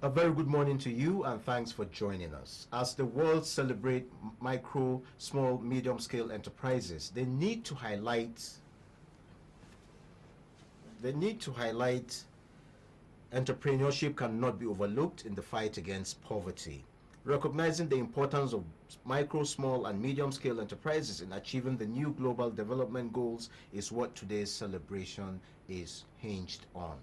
A very good morning to you and thanks for joining us. As the world celebrate micro, small, medium scale enterprises, they need to highlight entrepreneurship cannot be overlooked in the fight against poverty. Recognizing the importance of micro, small, and medium scale enterprises in achieving the new global development goals is what today's celebration is hinged on.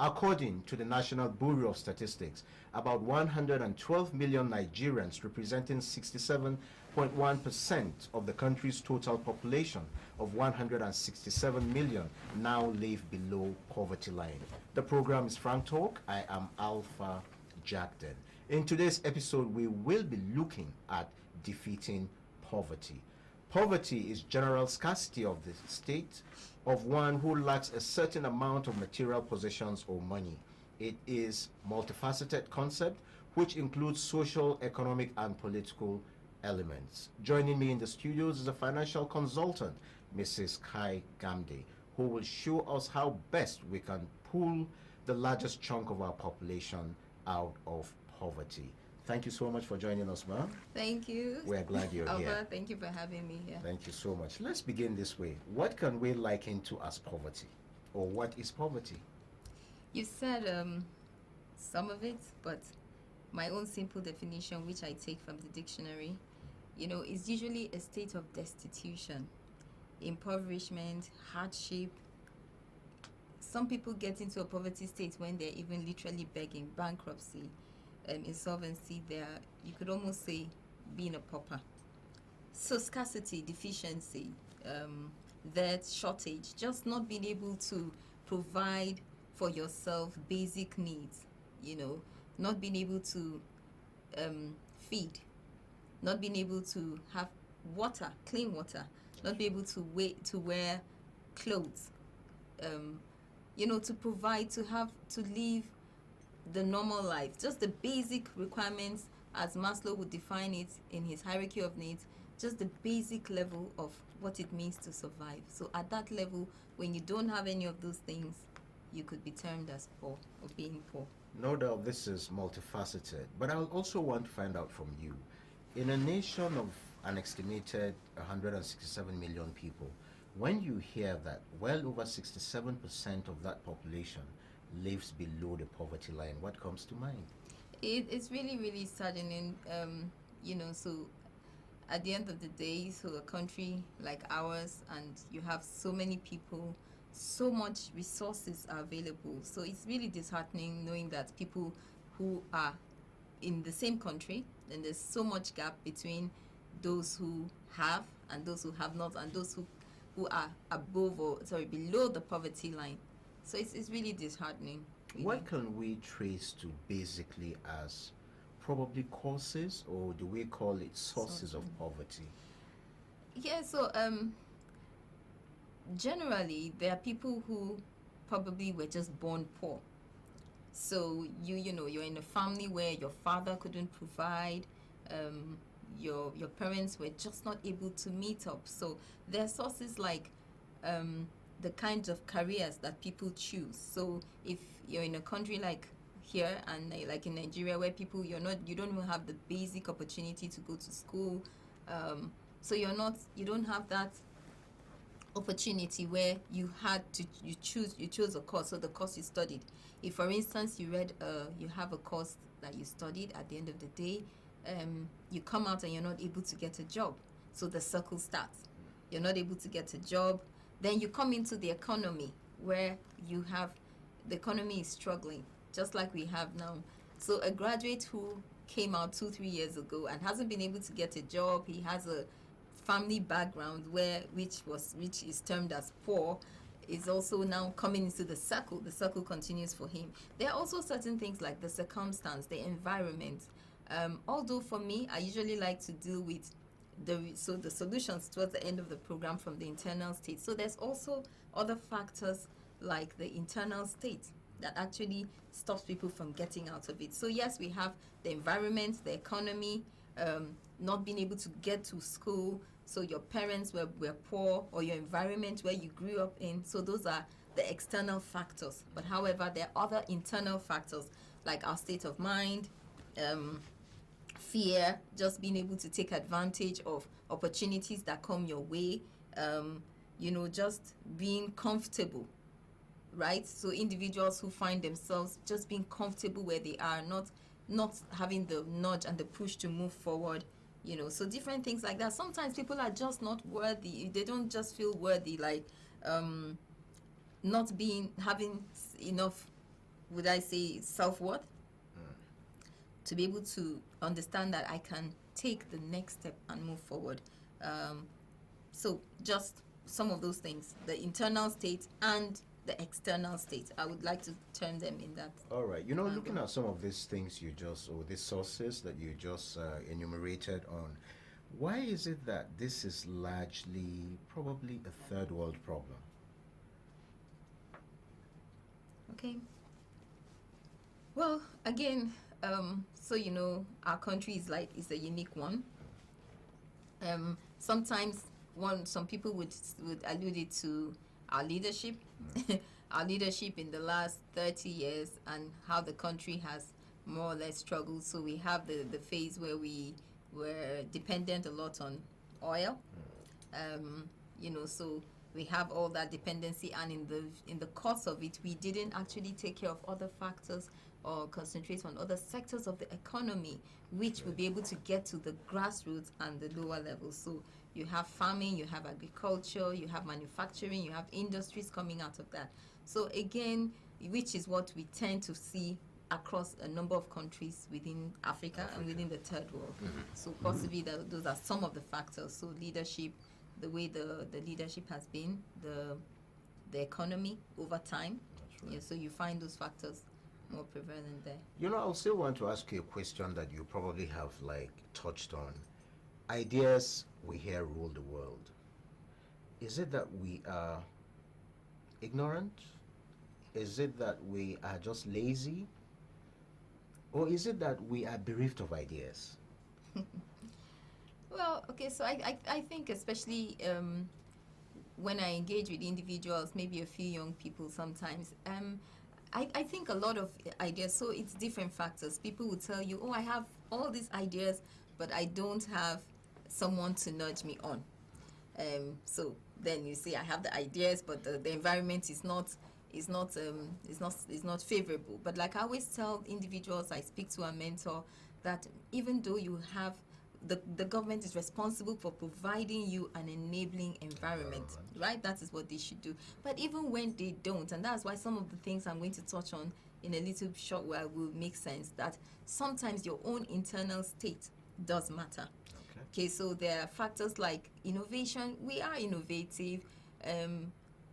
According to the National Bureau of Statistics, about 112 million Nigerians, representing 67.1% of the country's total population of 167 million, now live below poverty line. The program is Frank Talk. I am Alpha Jackden. In today's episode, we will be looking at defeating poverty. Poverty is general scarcity of the state of one who lacks a certain amount of material possessions or money. It is multifaceted concept which includes social, economic, and political elements. Joining me in the studios is a financial consultant, Mrs. Kai Gamde, who will show us how best we can pull the largest chunk of our population out of poverty. Thank you so much for joining us, ma'am. Thank you. We're glad you're Alva, here. thank you for having me here. Thank you so much. Let's begin this way. What can we liken to as poverty? Or what is poverty? You said some of it, but my own simple definition, which I take from the dictionary, is usually a state of destitution, impoverishment, hardship. Some people get into a poverty state when they're even literally begging, bankruptcy, insolvency. You could almost say being a pauper. So scarcity, deficiency, debt, shortage, just not being able to provide for yourself basic needs, not being able to feed, not being able to have water, clean water, not be able to wear clothes, to provide, to live the normal life, just the basic requirements as Maslow would define it in his hierarchy of needs, just the basic level of what it means to survive. So at that level, when you don't have any of those things, you could be termed as poor or being poor. No doubt this is multifaceted, but I also want to find out from you. In a nation of an estimated 167 million people, when you hear that well over 67% of that population lives below the poverty line, what comes to mind? It's really, really saddening, so at the end of the day, so a country like ours, and you have so many people, so much resources are available. So it's really disheartening knowing that people who are in the same country, and there's so much gap between those who have and those who have not, and those who are below the poverty line. So it's really disheartening. Really. What can we trace to basically as probably causes, or do we call it sources of poverty? Yeah, so generally there are people who probably were just born poor. So you're in a family where your father couldn't provide, your parents were just not able to meet up. So there are sources like the kinds of careers that people choose. So if you're in a country like here and like in Nigeria, where people you don't even have the basic opportunity to go to school, so you don't have that opportunity where you chose a course. So the course you studied, if for instance you have a course that you studied, at the end of the day you come out and you're not able to get a job. So the circle starts. You're not able to get a job. Then you come into the economy where the economy is struggling, just like we have now. So a graduate who came out 2-3 years ago and hasn't been able to get a job, he has a family background which is termed as poor, is also now coming into the circle continues for him. There are also certain things like the circumstance, the environment. Although for me, I usually like to deal with the solutions towards the end of the program from the internal state. So there's also other factors like the internal state that actually stops people from getting out of it. So yes, we have the environment, the economy, not being able to get to school. So your parents were poor, or your environment where you grew up in. So those are the external factors. But however, there are other internal factors like our state of mind, fear, just being able to take advantage of opportunities that come your way, just being comfortable, right? So individuals who find themselves just being comfortable where they are, not having the nudge and the push to move forward, so different things like that. Sometimes people are just not worthy. They don't just feel worthy, like not having enough, would I say, self-worth to be able to understand that I can take the next step and move forward. So just some of those things, the internal state and the external state, I would like to term them in that. All right. Looking at some of these things or these sources that you just enumerated on, why is it that this is largely probably a third world problem? Okay. Well, again, so our country is a unique one. Sometimes some people would allude it to our leadership, our leadership in the last 30 years, and how the country has more or less struggled. So we have the phase where we were dependent a lot on oil, so we have all that dependency, and in the course of it, we didn't actually take care of other factors or concentrate on other sectors of the economy, which will be able to get to the grassroots and the lower levels. So you have farming, you have agriculture, you have manufacturing, you have industries coming out of that. So again, which is what we tend to see across a number of countries within Africa and within the third world. So possibly those are some of the factors. So leadership, the way the leadership has been, the economy over time. Right. Yeah, so you find those factors more prevalent there. I still want to ask you a question that you probably have touched on. Ideas we hear rule the world. Is it that we are ignorant? Is it that we are just lazy? Or is it that we are bereft of ideas? Well, okay, so I think especially when I engage with individuals, maybe a few young people sometimes, I think a lot of ideas, so it's different factors. People will tell you, oh, I have all these ideas, but I don't have someone to nudge me on. So then you say I have the ideas, but the environment is not favorable. But like I always tell individuals I speak to and mentor, that even though you have the government is responsible for providing you an enabling environment, right? That is what they should do. But even when they don't, and that's why some of the things I'm going to touch on in a little short while will make sense, that sometimes your own internal state does matter. Okay, so there are factors like innovation. We are innovative.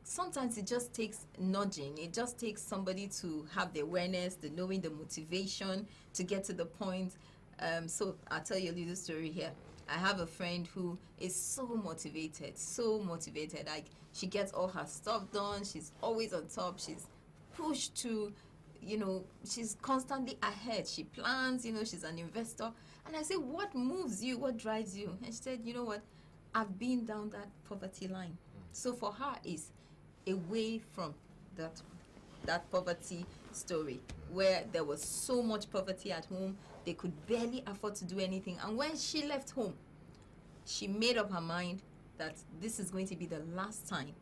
Sometimes it just takes nudging. It just takes somebody to have the awareness, the knowing, the motivation to get to the point. So I'll tell you a little story here. I have a friend who is so motivated. Like, she gets all her stuff done. She's always on top. She's pushed to, she's constantly ahead. She plans, she's an investor. And I say, what moves you? What drives you? And she said, you know what? I've been down that poverty line. So for her, is away from that poverty story where there was so much poverty at home, they could barely afford to do anything. And when she left home, she made up her mind that this is going to be the last time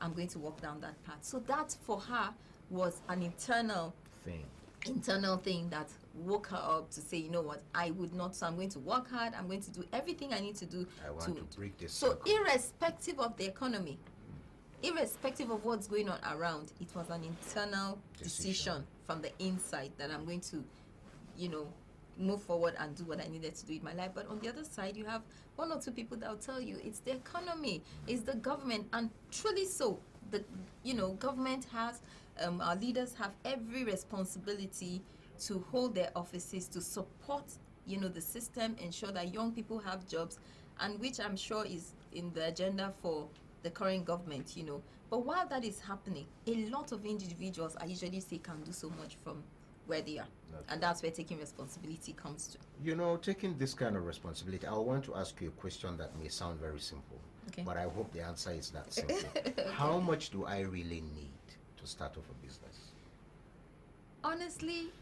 I'm going to walk down that path. So that for her was an internal thing that woke her up to say, you know what, I would not, so I'm going to work hard, I'm going to do everything I need to do. I want to break this So circle. irrespective of the economy, irrespective of what's going on around, it was an internal decision from the inside that I'm going to, move forward and do what I needed to do in my life. But on the other side, you have one or two people that will tell you it's the economy, it's the government, and truly so. The government has, our leaders have every responsibility to hold their offices, to support, the system, ensure that young people have jobs, and which I'm sure is in the agenda for the current government, But while that is happening, a lot of individuals, I usually say, can do so much from where they are. And that's where taking responsibility comes to. Taking this kind of responsibility, I want to ask you a question that may sound very simple, but I hope the answer is not simple. Okay. How much do I really need to start off a business? Honestly,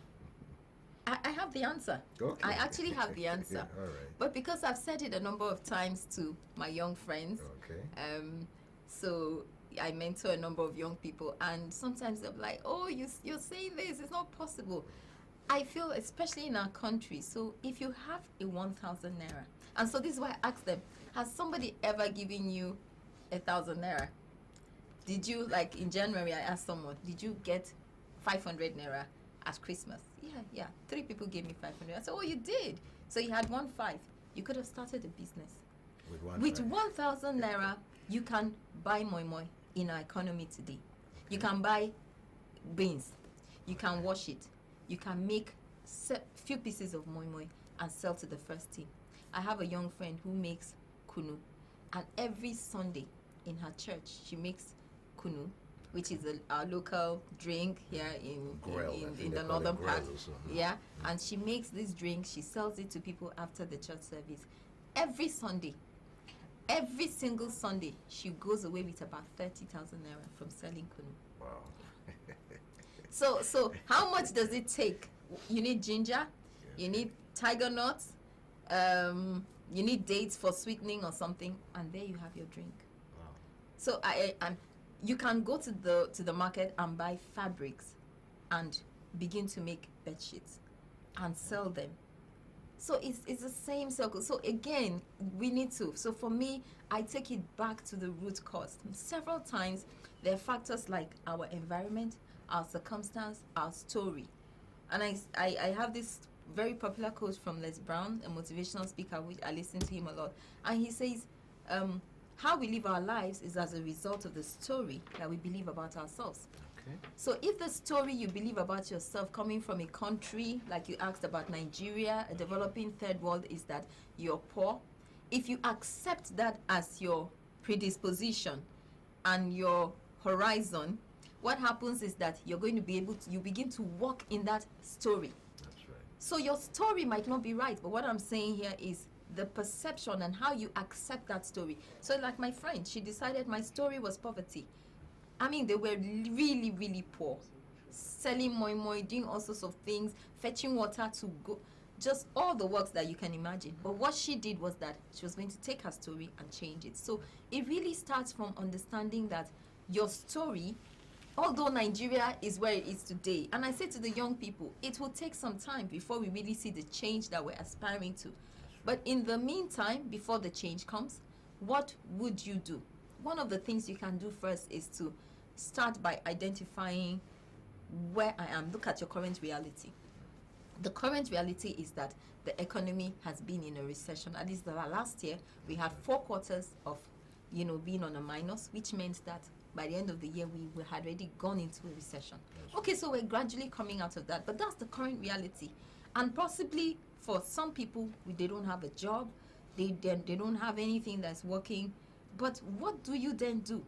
I have the answer. Okay. I actually have the answer. All right. But because I've said it a number of times to my young friends, Okay. so I mentor a number of young people, and sometimes they're like, "Oh, you're saying this? It's not possible." I feel, especially in our country, so if you have a 1,000 naira, and so this is why I asked them, has somebody ever given you 1,000 naira? Did you, like in January, I asked someone, did you get 500 naira at Christmas? Yeah. 3 people gave me 500. I said, oh, you did. So you had 1,500. You could have started a business. With 1,000 naira, you can buy moi moi in our economy today. You can buy beans. You can wash it. You can make few pieces of moi moi and sell to the first team. I have a young friend who makes kunu, and every Sunday in her church she makes kunu, which is our local drink here in the northern part. Yeah, and she makes this drink. She sells it to people after the church service. Every Sunday, every single Sunday, she goes away with about 30,000 naira from selling kunu. Wow. So how much does it take? You need ginger, you need tiger nuts, you need dates for sweetening or something, and there you have your drink. Wow. So you can go to the market and buy fabrics and begin to make bed sheets and sell them. So it's the same circle. So again, we need to. So for me, I take it back to the root cause. Several times, there are factors like our environment, our circumstance, our story. And I have this very popular quote from Les Brown, a motivational speaker, which I listen to him a lot. And he says, how we live our lives is as a result of the story that we believe about ourselves. Okay. So if the story you believe about yourself coming from a country, like you asked about Nigeria, a developing third world, is that you're poor, if you accept that as your predisposition and your horizon, what happens is that you're going to be able to, you begin to walk in that story. That's right. So your story might not be right, but what I'm saying here is the perception and how you accept that story. So like my friend, she decided my story was poverty. I mean, they were really, really poor. Selling moi moi, doing all sorts of things, fetching water to go, just all the works that you can imagine. But what she did was that she was going to take her story and change it. So it really starts from understanding that your story, although Nigeria is where it is today, and I say to the young people, it will take some time before we really see the change that we're aspiring to. But in the meantime, before the change comes, what would you do? One of the things you can do first is to start by identifying where I am. Look at your current reality. The current reality is that the economy has been in a recession. At least the last year, we had 4 quarters of, being on a minus, which meant that by the end of the year, we had already gone into a recession. Okay, so we're gradually coming out of that, but that's the current reality. And possibly for some people, they don't have a job, they don't have anything that's working. But what do you then do?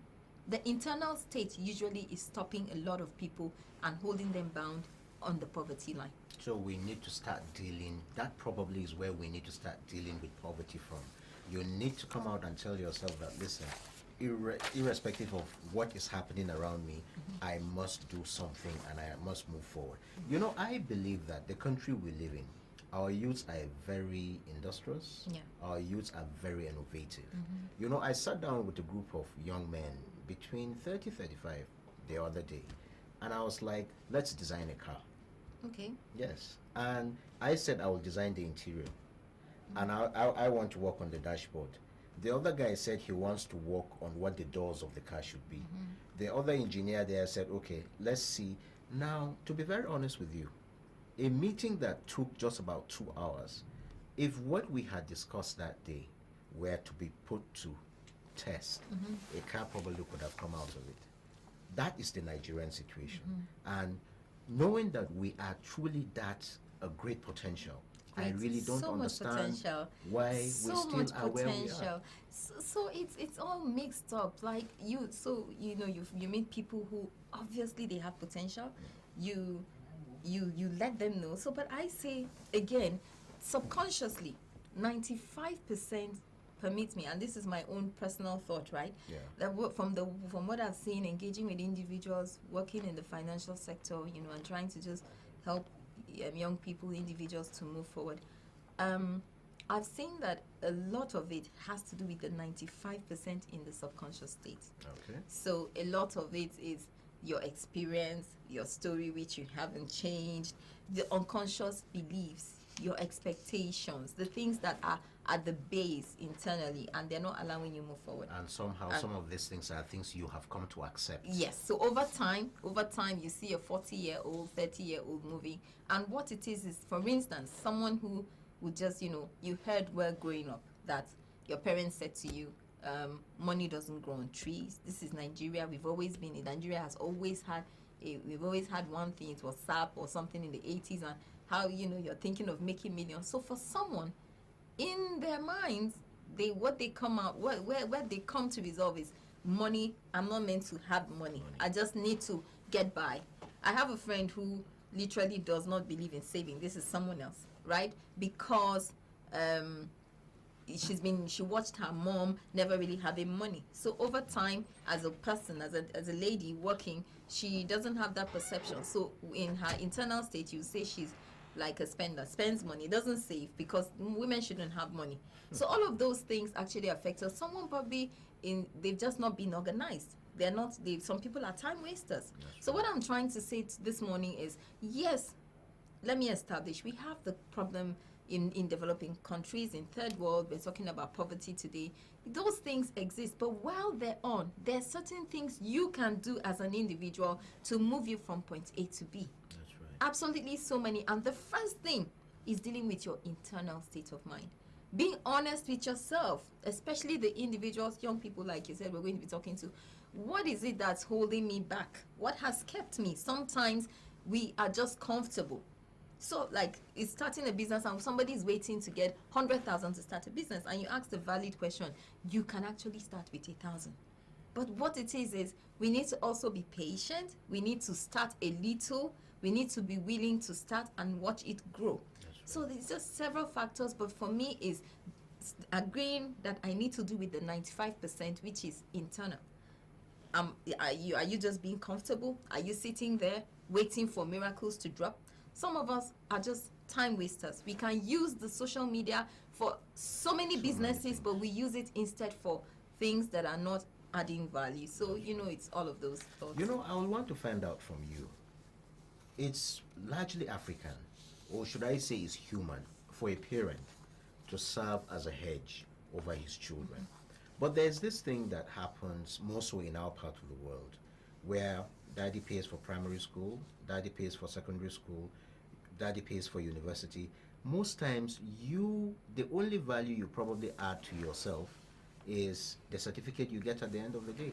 The internal state usually is stopping a lot of people and holding them bound on the poverty line. So we need to start dealing, that probably is where we need to start dealing with poverty from. You need to come out and tell yourself that, listen, irrespective of what is happening around me, I must do something and I must move forward. I believe that the country we live in, our youths are very industrious. Yeah. Our youths are very innovative. I sat down with a group of young men between 30, 35 the other day, and I was like, let's design a car. Okay. Yes. And I said I will design the interior, and I want to work on the dashboard. The other guy said he wants to work on what the doors of the car should be. The other engineer there said, okay, let's see. Now, to be very honest with you, a meeting that took just about 2 hours, if what we had discussed that day were to be put to test, a car probably could have come out of it. That is the Nigerian situation. And knowing that we are truly that a great potential, I really don't understand why we still are where we are. So it's all mixed up. Like you meet people who obviously they have potential. You let them know. So, but I say again, subconsciously, 95%, permit me, and this is my own personal thought, right? Yeah. That from what I've seen, engaging with individuals, working in the financial sector, and trying to just help young people, individuals to move forward. Um, I've seen that a lot of it has to do with the 95% in the subconscious state. Okay. So a lot of it is your experience, your story, which you haven't changed, the unconscious beliefs, your expectations, the things that are at the base internally, and they're not allowing you move forward. And somehow, some of these things are things you have come to accept. Yes. So over time, you see a 40-year-old, 30-year-old moving, and what it is, for instance, someone who would just, you heard well growing up that your parents said to you, money doesn't grow on trees. This is Nigeria. Nigeria has always had we've always had one thing. It was SAP or something in the 80s, and how you're thinking of making millions. So for someone, in their minds, where they come to resolve is money. I'm not meant to have money. I just need to get by. I have a friend who literally does not believe in saving. This is someone else, right? Because she watched her mom never really having money. So over time, as a person, as a lady working, she doesn't have that perception. So in her internal state, you say she's like a spender, spends money, doesn't save, because women shouldn't have money. So all of those things actually affect her. Someone probably they've just not been organized. Some people are time wasters. So what I'm trying to say this morning is, yes, let me establish, we have the problem in developing countries, in third world. We're talking about poverty today. Those things exist, but while they're on, there are certain things you can do as an individual to move you from point A to B. That's right. Absolutely, so many. And the first thing is dealing with your internal state of mind. Being honest with yourself, especially the individuals, young people like you said, we're going to be talking to. What is it that's holding me back? What has kept me? Sometimes we are just comfortable. So, like, it's starting a business and somebody is waiting to get 100,000 to start a business, and you ask the valid question, you can actually start with 1,000. But what it is we need to also be patient. We need to start a little. We need to be willing to start and watch it grow. That's right. So there's just several factors, but for me is agreeing that I need to do with the 95%, which is internal. Are you just being comfortable? Are you sitting there waiting for miracles to drop? Some of us are just time wasters. We can use the social media for so many businesses, but we use it instead for things that are not adding value. So, it's all of those thoughts. I would want to find out from you. It's largely African, or should I say is human, for a parent to serve as a hedge over his children. But there's this thing that happens more so in our part of the world, where daddy pays for primary school, daddy pays for secondary school, daddy pays for university. Most times, the only value you probably add to yourself is the certificate you get at the end of the day.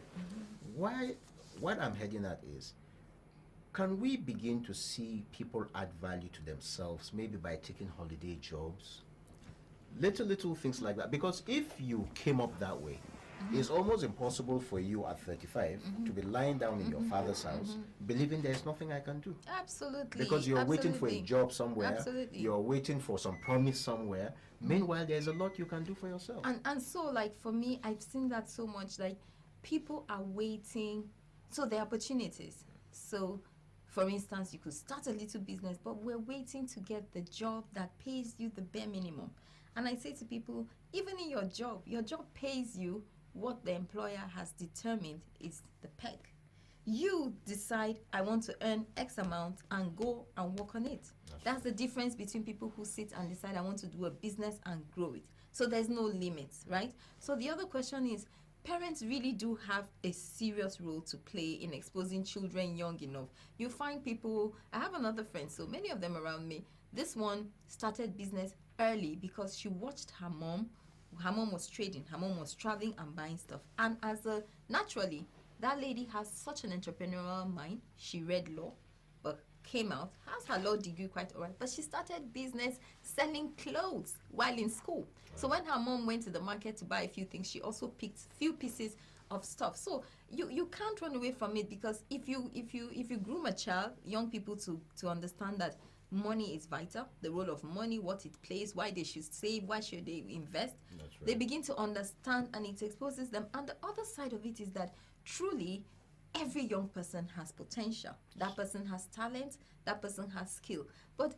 What I'm heading at is, can we begin to see people add value to themselves, maybe by taking holiday jobs? Little things like that. Because if you came up that way, it's almost impossible for you at 35 to be lying down in your father's house, believing there's nothing I can do. Absolutely. Because you're waiting for a job somewhere. Absolutely. You're waiting for some promise somewhere. Meanwhile, there's a lot you can do for yourself. And so, like, for me, I've seen that so much. Like, people are waiting. So there are opportunities. So, for instance, you could start a little business, but we're waiting to get the job that pays you the bare minimum. And I say to people, even in your job pays you what the employer has determined is the peg. You decide, I want to earn X amount, and go and work on it. That's the difference between people who sit and decide, I want to do a business and grow it. So there's no limits, right? So the other question is, parents really do have a serious role to play in exposing children young enough. You find people, I have another friend, so many of them around me. This one started business early because she watched her mom. Her mom was trading, her mom was traveling and buying stuff. And naturally, that lady has such an entrepreneurial mind. She read law, but came out, has her law degree quite all right, but she started business selling clothes while in school. Wow. So when her mom went to the market to buy a few things, she also picked few pieces of stuff. So you can't run away from it, because if you groom a child, young people to understand that money is vital, the role of money, what it plays, why they should save, why should they invest. That's right. They begin to understand, and it exposes them. And the other side of it is that truly every young person has potential. That person has talent, that person has skill. But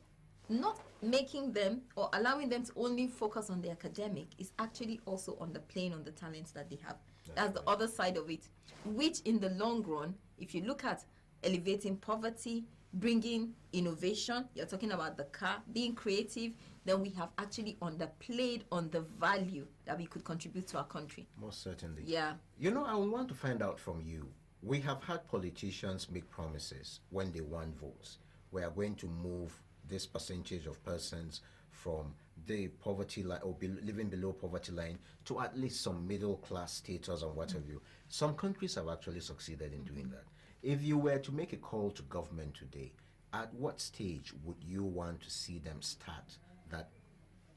not making them or allowing them to only focus on the academic, is actually also on the playing on the talents that they have. That's the other side of it, which in the long run, if you look at elevating poverty, bringing innovation, you're talking about the car, being creative, then we have actually underplayed on the value that we could contribute to our country. Most certainly. Yeah. You know, I would want to find out from you. We have had politicians make promises when they won votes. We are going to move this percentage of persons from the poverty line or living below poverty line to at least some middle class status and what have you. Some countries have actually succeeded in doing that. If you were to make a call to government today, at what stage would you want to see them start that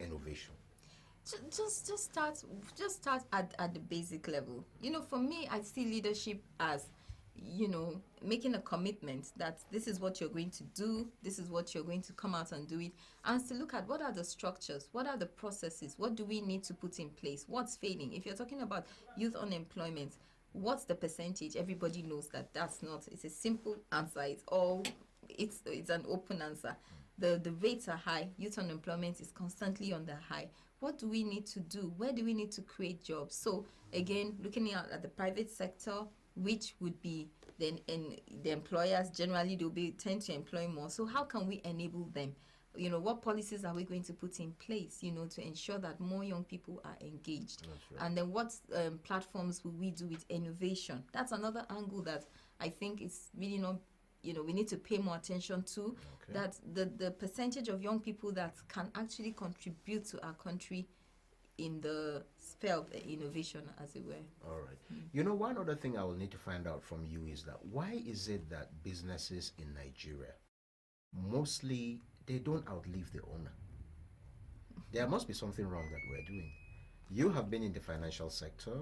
innovation? Just start at the basic level. For me, I see leadership as, making a commitment that this is what you're going to do, this is what you're going to come out and do it, and to look at what are the structures, what are the processes, what do we need to put in place, what's failing. If you're talking about youth unemployment, what's the percentage? Everybody knows that it's a simple answer. It's an open answer. The rates are high. Youth unemployment is constantly on the high. What do we need to do? Where do we need to create jobs? So again, looking at the private sector, which would be then in the employers, generally tend to employ more. So how can we enable them? What policies are we going to put in place, to ensure that more young people are engaged? That's right. And then what platforms will we do with innovation? That's another angle that I think is really not, we need to pay more attention to. Okay. That the percentage of young people that can actually contribute to our country in the sphere of innovation, as it were. All right. One other thing I will need to find out from you is that why is it that businesses in Nigeria, mostly, they don't outlive the owner? There must be something wrong that we're doing. You have been in the financial sector,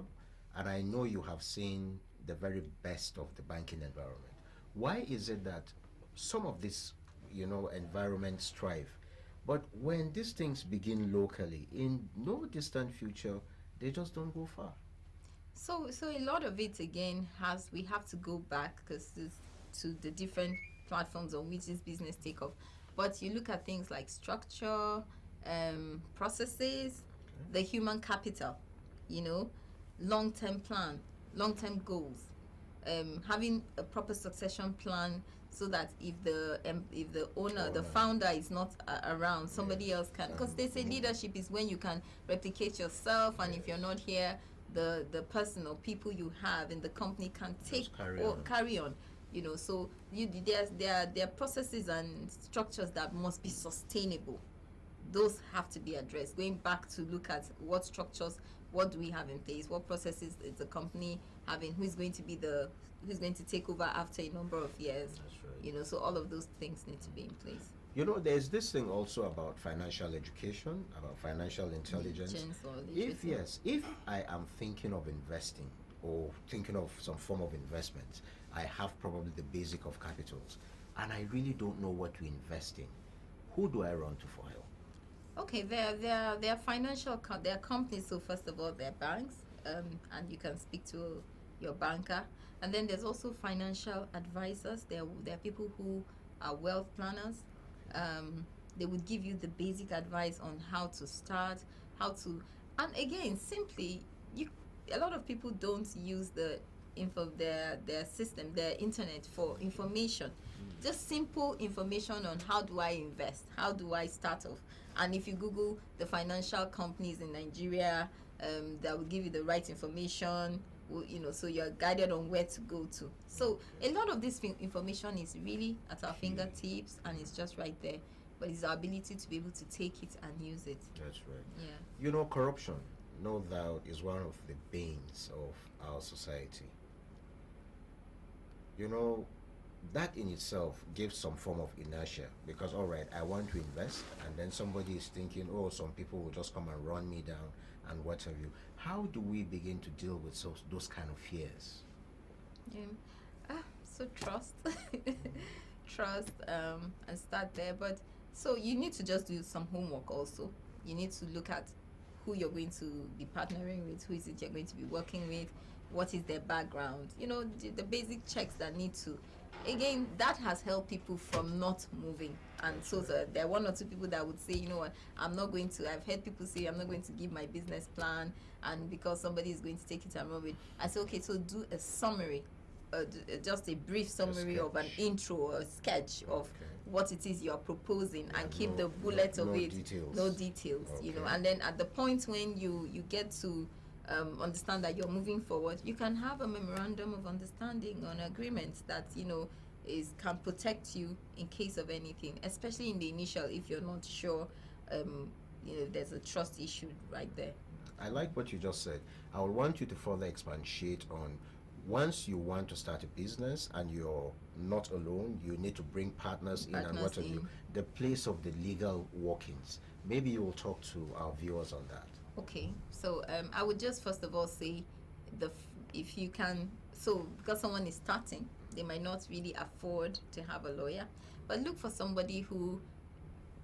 and I know you have seen the very best of the banking environment. Why is it that some of these, environments thrive, but when these things begin locally, in no distant future, they just don't go far? So a lot of it again we have to go back to the different platforms on which this business take off. But you look at things like structure, processes, the human capital, long-term plan, long-term goals, having a proper succession plan, so that if the owner, the founder is not around, somebody else can. Because they say leadership is when you can replicate yourself, and if you're not here, the person or people you have in the company can take or carry on. So there are processes and structures that must be sustainable. Those have to be addressed. Going back to look at what structures, what do we have in place, what processes is the company having, who's going to take over after a number of years. That's right. So all of those things need to be in place. There's this thing also about financial education, about financial intelligence. If I am thinking of investing or thinking of some form of investment, I have probably the basic of capitals, and I really don't know what to invest in. Who do I run to for help? Okay, they're financial, they're companies. So first of all, they're banks, and you can speak to your banker. And then there's also financial advisors. There are people who are wealth planners. They would give you the basic advice on how to start, and again, simply, a lot of people don't use their system, their internet for information. Just simple information on how do I invest, how do I start off. And if you Google the financial companies in Nigeria, that will give you the right information. So you're guided on where to go to. So a lot of this information is really at our fingertips, and it's just right there. But it's our ability to be able to take it and use it. That's right. Yeah. Corruption, no doubt, is one of the banes of our society. That in itself gives some form of inertia, because all right, I want to invest, and then somebody is thinking, oh, some people will just come and run me down and what have you. How do we begin to deal with those kind of fears? So trust and start there. But so you need to just do some homework also. You need to look at who you're going to be partnering with, who is it you're going to be working with, what is their background, the basic checks that need to again, that has helped people from not moving. And so, there are one or two people that would say, you know what, I'm not going to. I've heard people say, I'm not going to give my business plan, and because somebody is going to take it and run with it. I say, okay, so do a summary, just a brief summary of an intro or a sketch of what it is you're proposing, and keep the bullet of it. Details. No details, you know. And then at the point when you get to understand that you're moving forward, you can have a memorandum of understanding on agreement that, you know, can protect you in case of anything, especially in the initial, if you're not sure, you know, there's a trust issue right there. I like what you just said. I would want you to further expatiate on, once you want to start a business and you're not alone, you need to bring partners in and what have you, the place of the legal workings. Maybe you will talk to our viewers on that. Okay, so I would just first of all say, if you can, so because someone is starting, they might not really afford to have a lawyer, but look for somebody who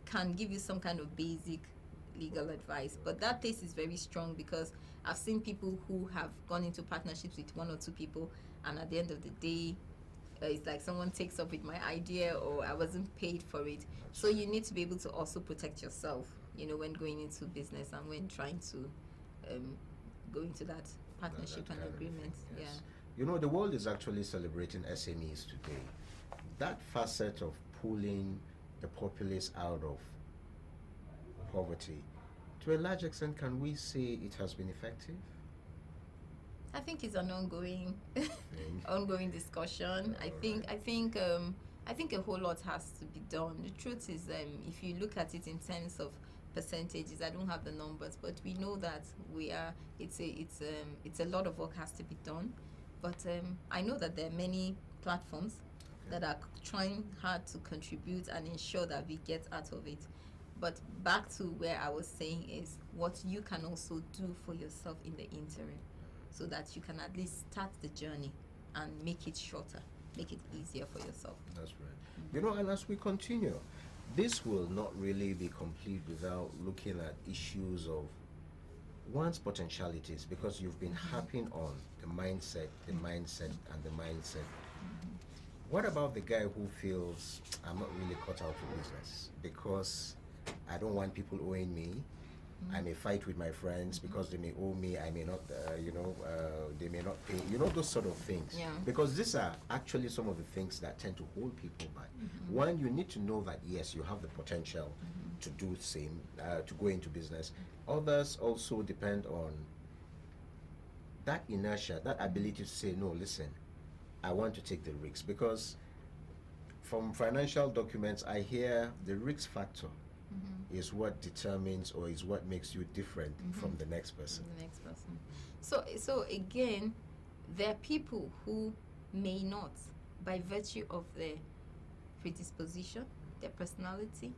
can give you some kind of basic legal advice. But that case is very strong, because I've seen people who have gone into partnerships with one or two people, and at the end of the day, it's like someone takes up with my idea, or I wasn't paid for it. So you need to be able to also protect yourself, you know, when going into business and when trying to go into that partnership and agreement. Yes. Yeah. You know, the world is actually celebrating SMEs today. That facet of pulling the populace out of poverty, to a large extent, can we say it has been effective? I think it's an ongoing discussion. I think a whole lot has to be done. The truth is, if you look at it in terms of percentages, I don't have the numbers, but we know that it's a lot of work has to be done. But I know that there are many platforms that are trying hard to contribute and ensure that we get out of it. But back to where I was saying is what you can also do for yourself in the interim, so that you can at least start the journey and make it shorter, make it easier for yourself. That's right. You know, and as we continue, this will not really be complete without looking at issues of one's potentialities, because you've been harping on the mindset, and the mindset. What about the guy who feels, I'm not really cut out for business because I don't want people owing me? I may fight with my friends because they may owe me. I may not, they may not pay. You know, those sort of things. Yeah. Because these are actually some of the things that tend to hold people back. One, you need to know that yes, you have the potential to do the same, to go into business. Others also depend on that inertia, that ability to say, no, listen, I want to take the risks. Because from financial documents, I hear the risk factor is what determines, or is what makes you different from the next person. So again, there are people who may not, by virtue of their predisposition, their personality,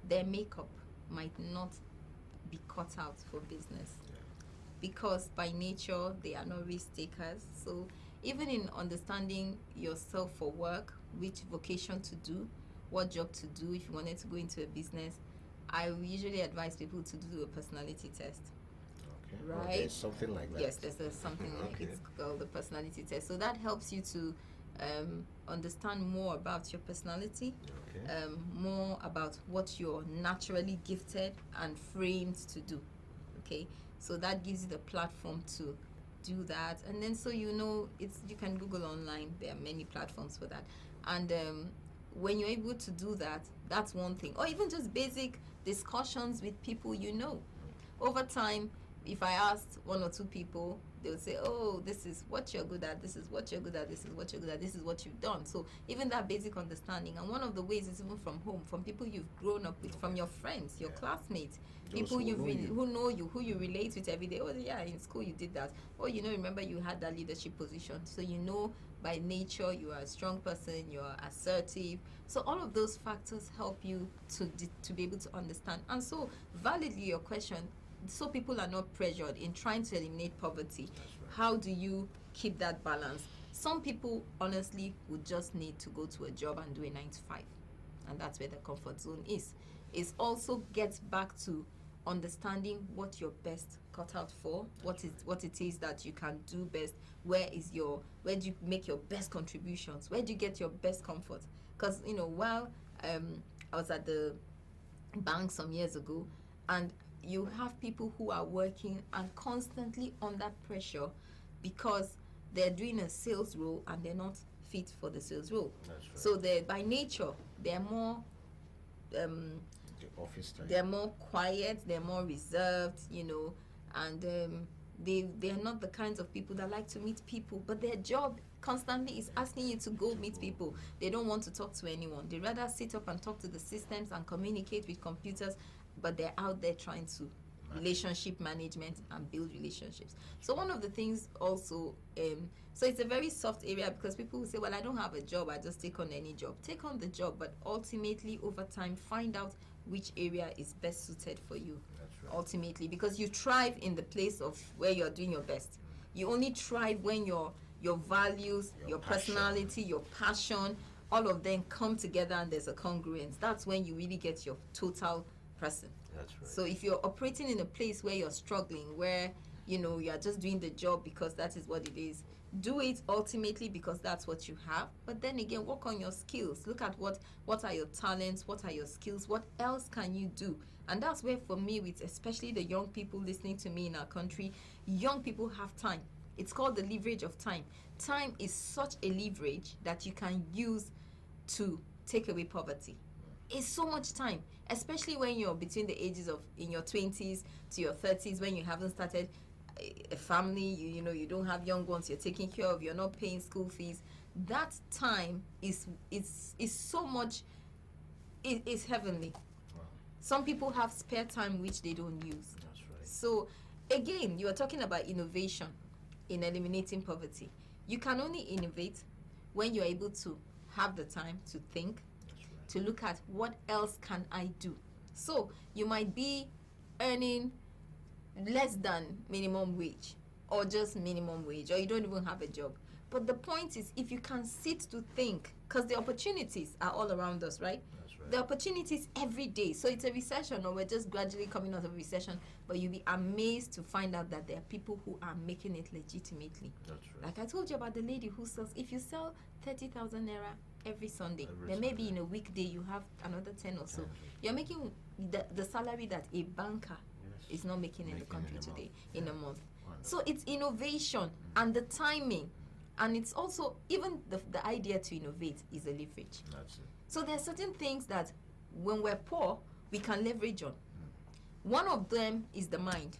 their makeup, might not be cut out for business, because by nature they are not risk takers. So even in understanding yourself for work, which vocation to do, what job to do, if you wanted to go into a business, I usually advise people to do a personality test. Okay. Right? Oh, there's something like that. Yes, there's something like it's called the personality test. So that helps you to understand more about your personality, more about what you're naturally gifted and framed to do. Okay, so that gives you the platform to do that, and then so you know, you can Google online. There are many platforms for that, and when you're able to do that, that's one thing. Or even just basic discussions with people you know. Over time, if I asked one or two people, they would say, oh, this is what you're good at, this is what you're good at, this is what you're good at, this is what you've done. So even that basic understanding, and one of the ways is even from home, from people you've grown up with, from your friends, your classmates, Those people who know you, who you relate with every day. Oh yeah, in school you did that. Or remember you had that leadership position. So by nature you are a strong person, you are assertive. So all of those factors help you to be able to understand. And so validly your question, so people are not pressured in trying to eliminate poverty. How do you keep that balance? Some people honestly would just need to go to a job and do a 9 to 5, and that's where the comfort zone is. It also gets back to understanding what your best cut out for, what it is that you can do best, where do you make your best contributions, where do you get your best comfort. Because while I was at the bank some years ago, and you have people who are working and constantly under pressure because they're doing a sales role and they're not fit for the sales role. That's right. So they by nature they're more The office time. they're more quiet, they're more reserved, and they're not the kinds of people that like to meet people, but their job constantly is asking you to go meet people. They don't want to talk to anyone. They rather sit up and talk to the systems and communicate with computers, but they're out there trying to relationship management and build relationships. So one of the things also, so it's a very soft area, because people will say, well, I don't have a job, I just take on any job. Take on the job, but ultimately over time find out which area is best suited for you. That's right. Ultimately, because you thrive in the place of where you're doing your best. You only thrive when your values, your passion. personality, your passion, all of them come together and there's a congruence. That's when you really get your total person. That's right. So if you're operating in a place where you're struggling, where you are just doing the job because that is what it is, do it ultimately because that's what you have. But then again, work on your skills. Look at what are your talents, what are your skills, what else can you do. And that's where, for me, with especially the young people listening to me in our country, young people have time. It's called the leverage of time. Time is such a leverage that you can use to take away poverty. It's so much time, especially when you're between the ages of in your 20s to your 30s, when you haven't started a family, you don't have young ones you're taking care of, you're not paying school fees. That time is so much, it's heavenly. Wow. Some people have spare time which they don't use. That's right. So again, you are talking about innovation in eliminating poverty. You can only innovate when you're able to have the time to think, That's right. to look at what else can I do. So you might be earning less than minimum wage, or just minimum wage, or you don't even have a job. But the point is, if you can sit to think, because the opportunities are all around us, right? That's right. The opportunities every day. So it's a recession, or we're just gradually coming out of a recession, but you'll be amazed to find out that there are people who are making it legitimately. That's right. Like I told you about the lady who sells, if you sell 30,000 naira every Sunday, Every then maybe Sunday. in a weekday you have another 10 or so. 10. You're making the salary that a banker Yes. is not making in the Making country in a today, month. in Yeah. a month. Wonderful. So it's innovation and the timing, and it's also even the idea to innovate is a leverage. That's it. So there are certain things that when we're poor we can leverage on. One of them is the mind,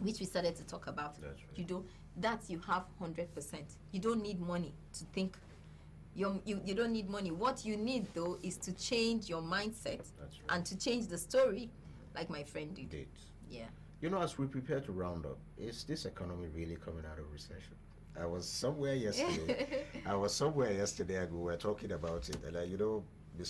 which we started to talk about. That's right. You have 100%. You don't need money to think. You don't need money. What you need though is to change your mindset. That's right. And to change the story, like my friend did. Date. Yeah. As we prepare to round up, is this economy really coming out of recession? I was somewhere yesterday. And we were talking about it, and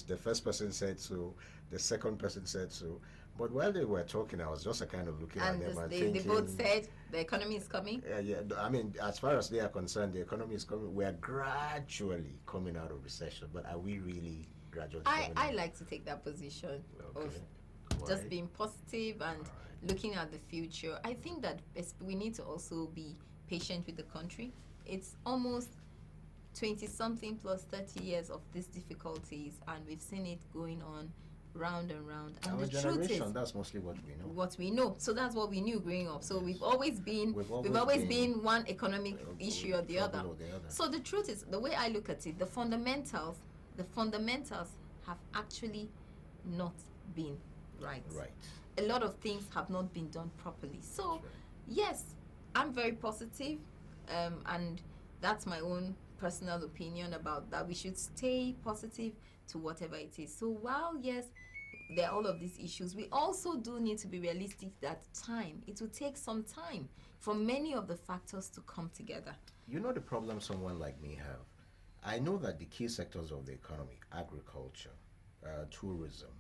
the first person said so, the second person said so. But while they were talking, I was just kind of looking at them and they thinking. both said the economy is coming. Yeah, I mean, as far as they are concerned, the economy is coming. We are gradually coming out of recession, but are we really gradually? coming I out? like to take that position of Okay. just Why? being positive and Alright. looking at the future. I think that we need to also be patient with the country. It's almost 20 something plus 30 years of these difficulties, and we've seen it going on round and round. And Our the truth generation, is that's mostly what we know. what we know. So that's what we knew growing up. So Yes. we've always been one economic issue or the other. trouble or the other. So the truth is, the way I look at it, the fundamentals have actually not been right. Right. A lot of things have not been done properly. So That's right. yes, I'm very positive, and that's my own personal opinion about that. We should stay positive to whatever it is. So while yes, there are all of these issues, we also do need to be realistic that it will take some time for many of the factors to come together. The problem someone like me have. I know that the key sectors of the economy, agriculture, tourism,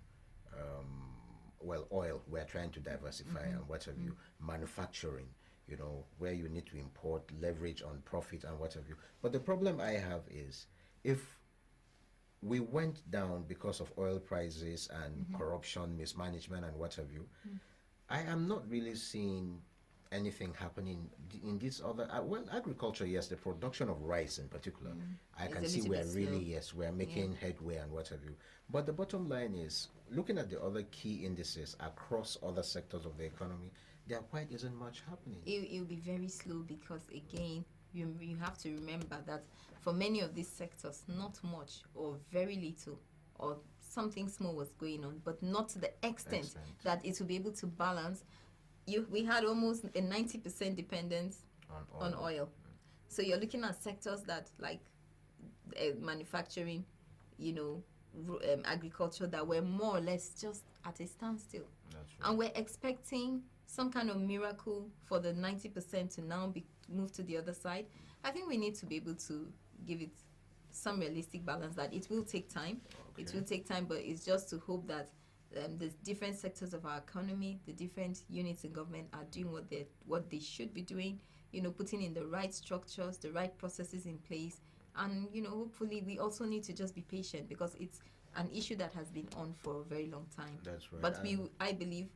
oil, we're trying to diversify and what have you, manufacturing, where you need to import, leverage on profit and what have you. But the problem I have is if we went down because of oil prices and corruption, mismanagement and what have you, I am not really seeing anything happening in this other well, agriculture, yes, the production of rice in particular, I It's can a see little we're bit really, slow. yes, we're making headway and what have you. But the bottom line is, looking at the other key indices across other sectors of the economy, there quite isn't much happening. It'll be very slow because again, you have to remember that for many of these sectors, not much or very little or something small was going on, but not to the extent Extent. that it will be able to balance. We had almost a 90% dependence on oil. So you're looking at sectors that like manufacturing, you know, agriculture that were more or less just at a standstill. That's right. And we're expecting some kind of miracle for the 90% to now be moved to the other side. I think we need to be able to give it some realistic balance that it will take time. It Okay. will take time, but it's just to hope that the different sectors of our economy, the different units in government are doing what they should be doing. You know, putting in the right structures, the right processes in place, and you know, hopefully, we also need to just be patient because it's an issue that has been on for a very long time. That's right. But And I believe,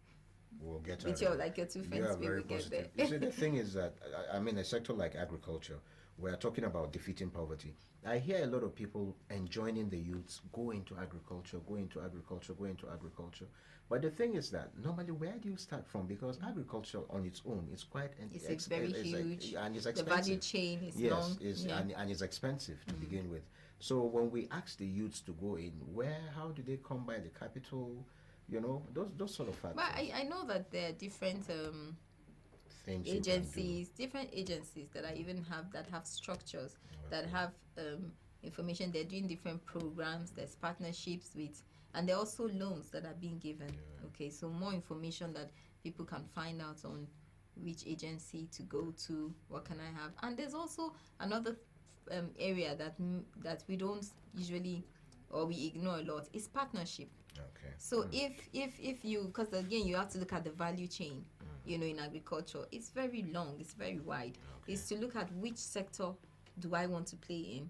we'll get with out your of it. like your two You friends, are we very will get positive. there. You see, the thing is that I mean, a sector like agriculture, we're talking about defeating poverty. I hear a lot of people enjoining the youths go into agriculture, go into agriculture, go into agriculture. But the thing is that normally, where do you start from? Because agriculture on its own is quite It's very huge. and it's The expensive. value chain is Yes, long. and it's expensive to begin with. So when we ask the youths to go in, how do they come by the capital? You know, those sort of factors. But I know that there are different Things you can do. different agencies that have structures, that Okay. have information. They're doing different programs. There's partnerships with, and there are also loans that are being given. Yeah. Okay, so more information that people can find out on which agency to go to. What can I have? And there's also another area that we don't usually or we ignore a lot is partnership. Okay. So if you, because again you have to look at the value chain, you know, in agriculture, it's very long, it's very wide. Okay. Is to look at which sector do I want to play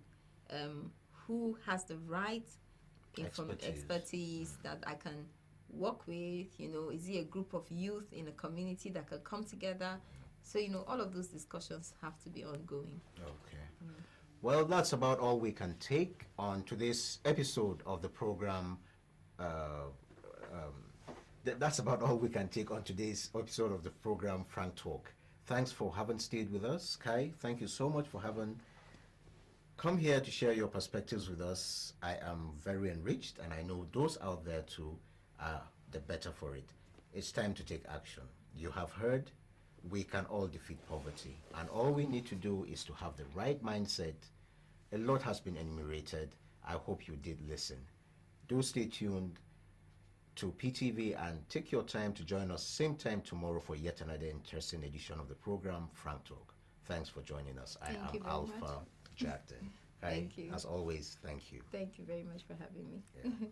in, who has the right expertise that I can work with. You know, is it a group of youth in a community that can come together? So you know, all of those discussions have to be ongoing. Okay. Well, that's about all we can take on today's episode of the program. That's about all we can take on today's episode of the program, Frank Talk. Thanks for having stayed with us, Kai. Thank you so much for having come here to share your perspectives with us. I am very enriched, and I know those out there too are the better for it. It's time to take action. You have heard, we can all defeat poverty, and all we need to do is to have the right mindset. A lot has been enumerated. I hope you did listen. Do stay tuned to PTV and take your time to join us same time tomorrow for yet another interesting edition of the program, Frank Talk. Thanks for joining us. I Thank you am very Alpha much. Jackson. Thank you. As always, thank you. Thank you very much for having me. Yeah.